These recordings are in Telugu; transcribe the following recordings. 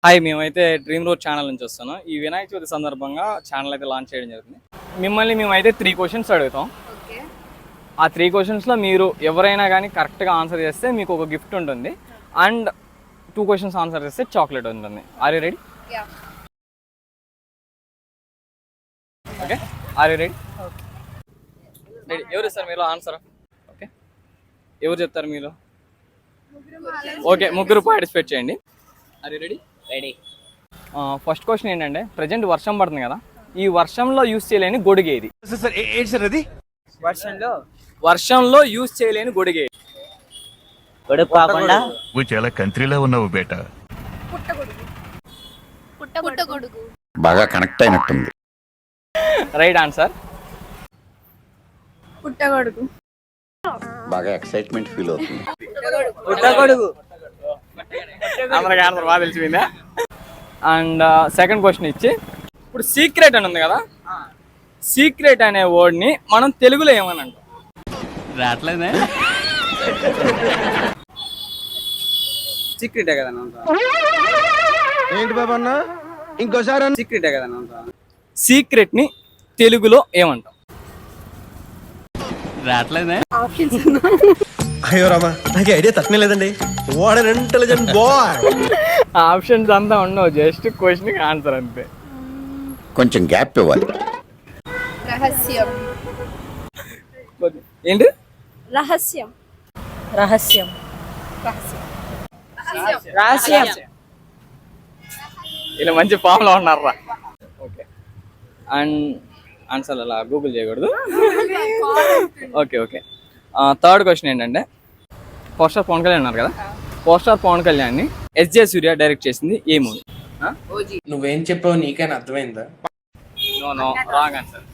హాయ్, మేమైతే డ్రీమ్ రోడ్ ఛానల్ నుంచి వస్తున్నాం. ఈ వినాయక చవితి సందర్భంగా ఛానల్ అయితే లాంచ్ చేయడం జరుగుతుంది. మిమ్మల్ని మేమైతే 3 క్వశ్చన్స్ అడుగుతాం. ఆ 3 క్వశ్చన్స్లో మీరు ఎవరైనా కానీ కరెక్ట్గా ఆన్సర్ చేస్తే మీకు ఒక గిఫ్ట్ ఉంటుంది, అండ్ 2 క్వశ్చన్స్ ఆన్సర్ చేస్తే చాక్లెట్ ఉంటుంది. Are you ready? Okay, are you ready? Ready. ఎవరు ఇస్తారు మీరు ఆన్సర్? ఓకే, ఎవరు చెప్తారు మీరు? ఓకే, ముగ్గురు పార్టిసిపేట్ చేయండి. Are you ready? Ready. First question ఏంటంటే, ప్రజెంట్ వర్షం పడుతుంది కదా, ఈ వర్షంలో యూజ్ చేయలేని గొడుగు ఏది? వర్షంలో యూజ్ చేయలేని గొడుగు ఏది? గొడుగు కాకుండా నువ్వు చాలా కంట్రీలో ఉన్నావు బేటా. పుట్టగొడుగు. బాగా కనెక్ట్ అయినట్టుంది. Right answer. పుట్టగొడుగు. బాగా ఎక్సైట్మెంట్ ఫీల్ అవుతుంది. పుట్టగొడుగు. అందరికి ఆన్సర్ బాగా తెలిసిపోయిందా? అండ్ సెకండ్ క్వశ్చన్ ఇచ్చి, ఇప్పుడు సీక్రెట్ అని ఉంది కదా, సీక్రెట్ అనే వర్డ్ని మనం తెలుగులో ఏమని అంటాం? రావట్లేదే. సీక్రెటే కదా ఏంటి బాబా అన్న, ఇంకోసారి సీక్రెటే కదా సీక్రెట్ని తెలుగులో ఏమంటాం? రావట్లేదే. అయ్యో రామా, నాకు ఐడియా తక్కువ లేదండి. What an intelligent boy. Options అంతా ఉండవు, జస్ట్ క్వశ్చన్కి ఆన్సర్ అంతే. కొంచెం గ్యాప్ ఇవ్వాలి. రహస్యం. ఏంటి? రహస్యం. రహస్యం. రహస్యం. రహస్యం. ఇలా మంచి ఫామ్లో ఉన్నారా? ఓకే, అండ్ ఆన్సర్ అలా గూగుల్ చేయకూడదు. Okay okay. థర్డ్ క్వశ్చన్ ఏంటంటే, పోస్టర్ పవన్ కళ్యాణ్ అన్నారు కదా, పోస్టర్ పవన్ కళ్యాణ్ని ఎస్జే సూర్య డైరెక్ట్ చేసింది ఏ మూవీ? నువ్వేం చెప్పావు నీకైనా అర్థమైందా? No no, wrong answer.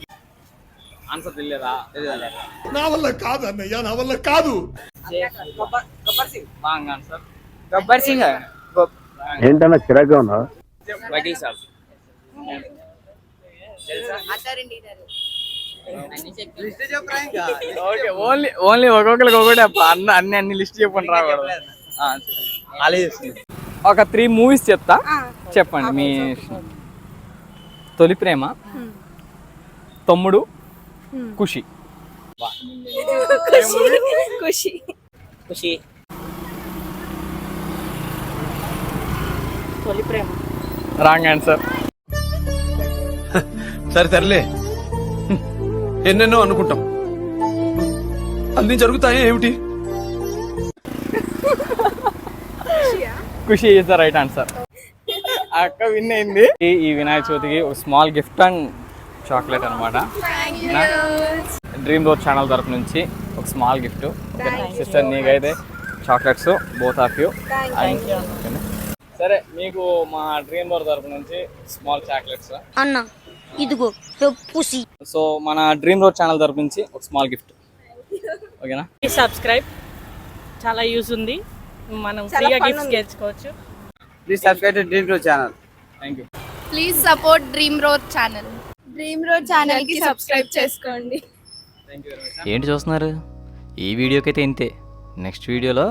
Answer తెలియదా? నా వల్ల కాదు అన్నయ్య, నా వల్ల కాదు. Wrong answer. గబ్బర్ సింగ్. ఏంటన్నా చిరాగ్గా ఉన్నా? వకీల్ సాబ్. ఓకే, ఓన్లీ ఒక్కొక్కరికి ఒకటి అన్ని లిస్ట్ చెప్పండి రాకూడదు. ఒక 3 మూవీస్ చెప్తా, చెప్పండి మీ. తొలి ప్రేమ, తమ్ముడు, ఖుషి. ఖుషి. ఖుషి. తొలి ప్రేమ. Wrong answer. సరే సర్లే, ఎన్నెన్నో అనుకుంటాం, అన్ని జరుగుతాయి ఏమిటి? ఖుషి ఈజ్ ద రైట్ ఆన్సర్. అక్క విన్ అయింది. ఈ వినాయక చవితికి ఒక స్మాల్ గిఫ్ట్ అండ్ చాక్లెట్ అనమాట. డ్రీమ్ రోడ్ ఛానల్ తరఫు నుంచి ఒక స్మాల్ గిఫ్ట్. సిస్టర్, నీకైతే చాక్లెట్స్, బోత్ ఆఫ్ యూ. సరే, మీకు మా డ్రీమ్ రోడ్ తరఫు నుంచి స్మాల్ చాక్లెట్స్ అన్న. ఇదిగో పుసి. సో మన డ్రీమ్ రోడ్ ఛానల్ తరఫు నుంచి ఒక స్మాల్ గిఫ్ట్, ఓకేనా? సబ్స్క్రైబ్, చాలా యూజ్ ఉంది, మనం ఫ్రీగా గిఫ్ట్స్ గెలుచుకోవచ్చు. Please subscribe to Dream Road channel. Thank you. Please support Dream Road channel. Dream Road channel కి సబ్స్క్రైబ్ చేసుకోండి. Thank you very much. ఏంటి చూస్తున్నారు? ఈ వీడియోకి అయితే ఇంతే. నెక్స్ట్ వీడియోలో